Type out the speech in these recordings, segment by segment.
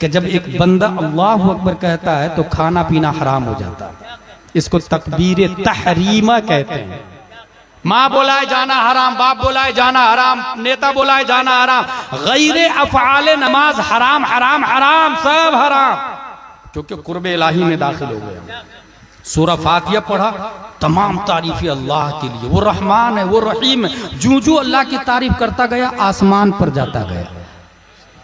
कि जब एक बंदा अल्लाहु अकबर कहता है तो खाना पीना हराम हो जाता है। इसको तकबीर तहरीमा कहते हैं। माँ बुलाए जाना हराम, बाप बुलाए जाना हराम, नेता बुलाए जाना हराम, गैरे अफ़आल नमाज हराम हराम हराम, सब हराम, क्योंकि कुर्बे इलाही में दाखिल हो गया। सूरह फातिहा पढ़ा, तमाम तारीफें अल्लाह के लिए, वो रहमान है, वो रहीम है। जूं जूं अल्लाह की तारीफ करता गया आसमान पर जाता गया,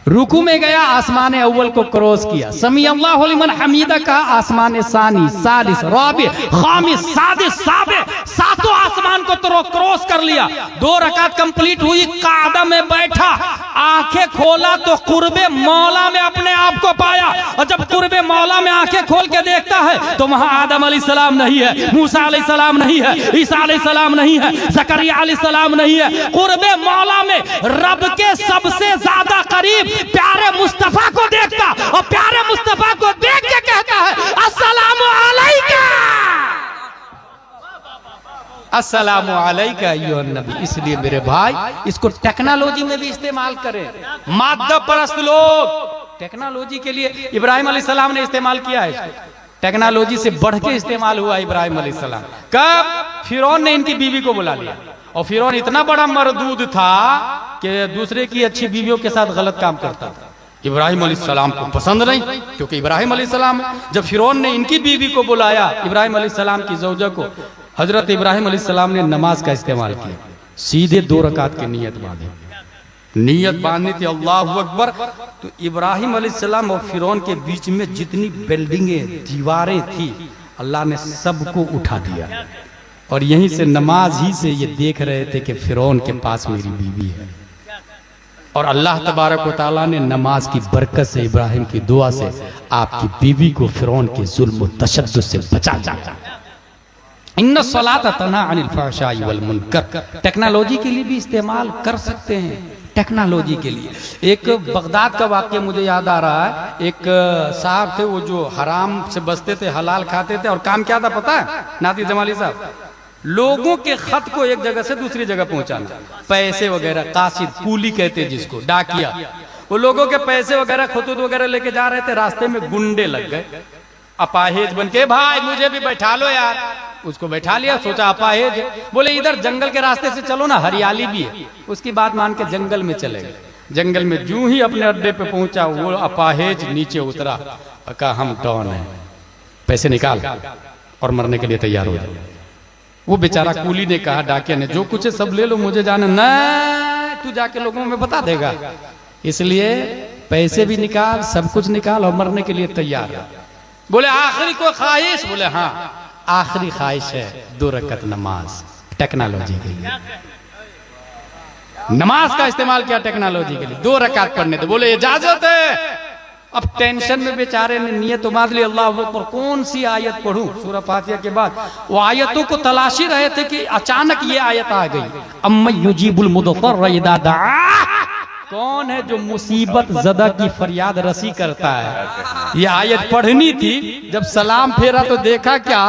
रुकू में गया आसमान अव्वल को क्रॉस किया, समी अल्लाहु लिमन हमीदा का आसमान सानी सालिस राबि खामिस सादिस साबे, सातों आसमान को तो क्रॉस कर लिया। 2 रकात कंप्लीट हुई, कादा में बैठा, आंखें खोला तो कुर्बे मौला में अपने आप को पाया। और जब कुर्बे मौला में आंखें खोल के देखता है तो वहां आदम अलैहिस्सलाम नहीं है, मूसा अलैहिस्सलाम नहीं है, ईसा अलैहिस्सलाम नहीं है, जकरिया अलैहिस्सलाम नहीं है। कुर्बे मौला में रब के सबसे ज्यादा करीब प्यारे मुस्तफा को देखता और प्यारे मुस्तफा को देख के कहता है अस्सलामु अलैका, अस्सलामु अलैका अय्युहन नबी। इसलिए मेरे भाई इसको टेक्नोलॉजी में भी इस्तेमाल करें। मादा परस्त लोग टेक्नोलॉजी के लिए इब्राहिम अलैहिस्सलाम ने इस्तेमाल किया है, टेक्नोलॉजी से बढ़ के इस्तेमाल हुआ इब्राहिम अलैहिस्सलाम। कब? फिरौन ने इनकी बीवी को बुला लिया, और फिरौन इतना बड़ा मरदूद था कि दूसरे की अच्छी बीवियों के साथ गलत काम करता था। इब्राहिम अलैहिस्सलाम को पसंद नहीं, क्योंकि इब्राहिम अलैहिस्सलाम, जब फिरौन ने इनकी बीवी को बुलाया इब्राहिम अलैहिस्सलाम की ज़ौजा को, हजरत इब्राहिम अलैहिस्सलाम ने नमाज का इस्तेमाल किया। सीधे 2 रकात की नियत बांधी, नियत बांधनी थी अल्लाहु अकबर। तो इब्राहिम अलैहिस्सलाम और फिरौन के बीच में जितनी बिल्डिंगें दीवारें थी अल्लाह ने सबको उठा दिया, और यहीं से नमाज ही से ये देख रहे थे कि फिरौन के पास मेरी बीवी है। और अल्लाह तबारक व तआला ने नमाज की बरकत से, इब्राहिम की दुआ से आपकी बीवी को फिरौन के जुल्म व तशद्दुद से बचा दिया। इन्ना सलात तन्हा अनिल फहशाई वल मुनकर। टेक्नोलॉजी के लिए भी इस्तेमाल कर सकते हैं, टेक्नोलॉजी के लिए। एक बगदाद का वाक्य मुझे याद आ रहा है। एक साहब थे, वो जो हराम से बचते थे, हलाल खाते थे, और काम क्या था पता है नाती जमाली साहब? लोगों के खत को एक जगह से दूसरी जगह पहुंचाना, पैसे वगैरह, कासिद कूली कहते जिसको, डाकिया। वो लोगों के पैसे वगैरह, खतूत वगैरह लेके जा रहे थे, रास्ते में गुंडे लग गए अपाहेज बन के, भाई मुझे भी बैठा लो यार। उसको बैठा लिया, सोचा अपाहेज, बोले इधर जंगल के रास्ते से चलो ना, हरियाली भी है। उसकी बात मान के जंगल में चले गए। जंगल में जूं ही अपने अड्डे पे पहुंचा, वो अपाहेज नीचे उतरा, कहा हम डॉन हैं, पैसे निकाल और मरने के लिए तैयार हो जाए। वो बेचारा कूली ने कहा, डाकिया ने, जो कुछ है सब ले लो, मुझे जाना नहीं, तू जाके लोगों में बता देगा, इसलिए पैसे भी निकाल, सब कुछ निकाल और मरने के लिए तैयार है। बोले आखिरी कोई ख्वाहिश? बोले हाँ, आखिरी ख्वाहिश है 2 रकात नमाज। टेक्नोलॉजी के लिए नमाज का इस्तेमाल किया, टेक्नोलॉजी के लिए 2 रकात पढ़ने थे। बोले इजाजत है। अब टेंशन में बेचारे ने नियत बांध ली, अल्लाह पर कौन सी आयत पढ़ूं सूरह फातिहा के बाद। वो आयतों को तलाशी रहे थे कि अचानक ये आयत आ गई, अम्मा युजीबुल मुद्दर इदा दआ। कौन है जो मुसीबत ज़दा की फरियाद रसी करता है? ये आयत पढ़नी थी। जब सलाम फेरा तो देखा क्या,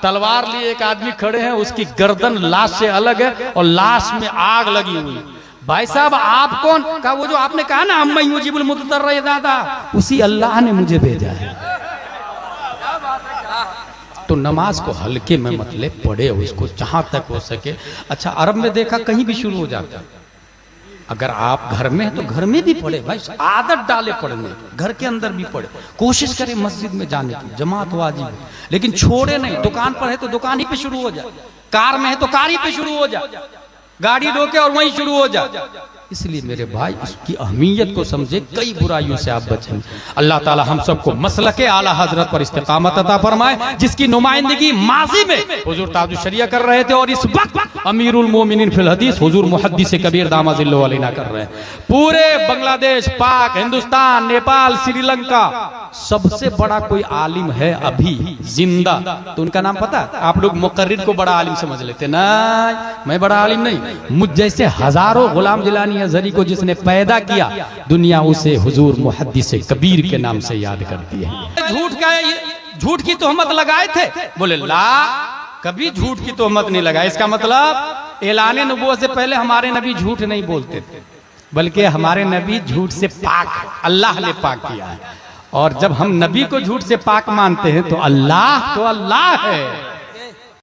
तलवार लिए एक आदमी खड़े हैं, उसकी गर्दन लाश से अलग है और लाश में आग लगी हुई। भाई साहब आप कौन? कहा वो जो आपने कहा ना अम्मा युजीबुल मुद्दर इदा दआ, उसी अल्लाह ने मुझे भेजा है। तो नमाज को हल्के में मतलब पढ़े उसको जहां तक हो सके। अच्छा, अरब में देखा कहीं भी शुरू हो जाता, अगर आप घर में है तो घर में भी पढ़े भाई, आदत डाले पढ़ने, घर के अंदर भी पढ़े, कोशिश करें मस्जिद में जाने की, जमात वाजिब है, लेकिन छोड़े नहीं। दुकान पर है तो दुकान ही पे शुरू हो जाए, कार में है तो कार ही पे शुरू हो जाए, गाड़ी रोके और वहीं शुरू हो जाए। इसलिए मेरे भाई इसकी अहमियत को समझे, कई बुराइयों से आप बचें। अल्लाह ताला हम सबको मसलके आला हजरत पर इस्तिकामत अता फरमाए, जिसकी नुमाइंदगी माजी में हुजूर ताजुश शरिया कर रहे थे और इस वक्त अमीरुल मोमिनीन फिल हदीस हुजूर मुहद्दिस कबीर दामाजिल्लु अलैना कर रहे हैं। पूरे बांग्लादेश, पाक, हिंदुस्तान, नेपाल, श्रीलंका, सबसे बड़ा कोई आलिम है अभी जिंदा तो उनका नाम पता है? आप लोग मुकर्रिर को बड़ा आलिम समझ लेते ना, मैं बड़ा आलिम नहीं, मुझ जैसे हजारों गुलाम जिलानी अज़हरी को जिसने पैदा किया, दुनिया उसे हुजूर मुहद्दिस कबीर के नाम से याद करती है। झूठ की तोहमत लगाए थे, बोले ला, कभी झूठ की तोहमत नहीं लगाए। इसका मतलब ऐलान नबूवत से पहले हमारे नबी झूठ नहीं बोलते थे, बल्कि हमारे नबी झूठ से पाक, अल्लाह ने पाक किया है। और जब हम नबी को झूठ से पाक मानते हैं तो अल्लाह है।